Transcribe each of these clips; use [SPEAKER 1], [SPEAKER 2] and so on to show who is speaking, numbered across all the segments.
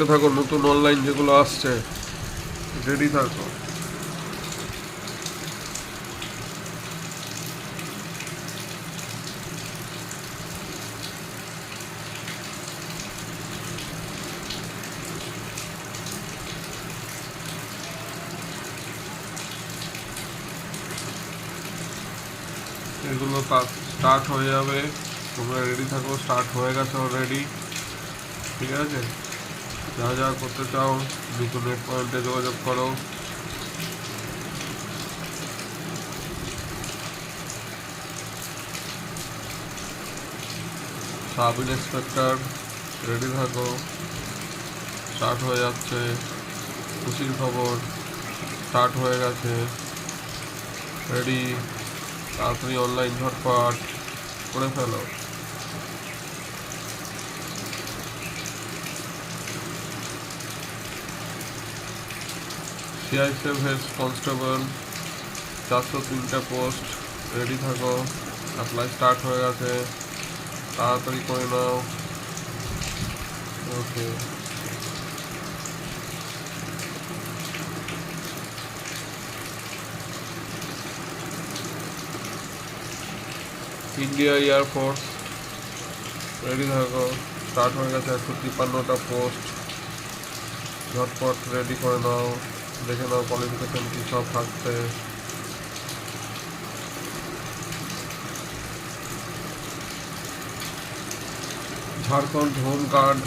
[SPEAKER 1] থাকো, নতুন অনলাইন যেগুলো আসছে রেডি থাকো। এগুলো স্টার্ট হয়ে যাবে, তোমরা রেডি থাকো। স্টার্ট হয়ে গেছে অলরেডি, ঠিক আছে। যা যা করতে চাও নতুন নেট পয়েন্টে যোগাযোগ করো। সাব ইন্সপেক্টর রেডি থাকো, স্টার্ট হয়ে যাচ্ছে। খুশির খবর, স্টার্ট হয়ে গেছে, রেডি। তাড়াতাড়ি অনলাইন ঝটপট করে ফেলো। সিআইএসএফ হেড কনস্টেবল 403টে পোস্ট, রেডি থাকো। অ্যাপ্লাই স্টার্ট হয়ে গেছে, তাড়াতাড়ি করে নাও। ওকে। ইন্ডিয়া এয়ারফোর্স রেডি থাকো, স্টার্ট হয়ে গেছে। 153টা পোস্ট, ঝটপট রেডি করে নাও। দেখে নাও কোয়ালিফিকেশন কী সব থাকছে। ঝাড়খণ্ড হোম গার্ড,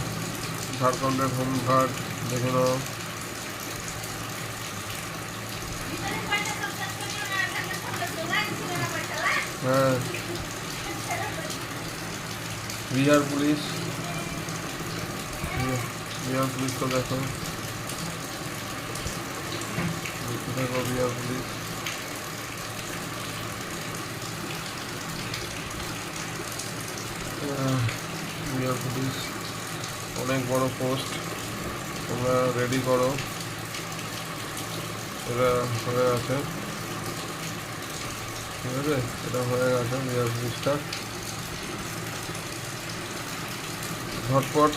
[SPEAKER 1] ঝাড়খণ্ডের হোম গার্ড দেখে নাও। হ্যাঁ, বিহার পুলিশ, বিহার পুলিশ তো দেখো, দেখো বিহার পুলিশ। বিহার পুলিশ অনেক বড় পোস্ট, তোমরা রেডি করো। এটা হয়ে গেছে, ঠিক আছে, এটা হয়ে গেছে বিহার পুলিশটা। ঝটপট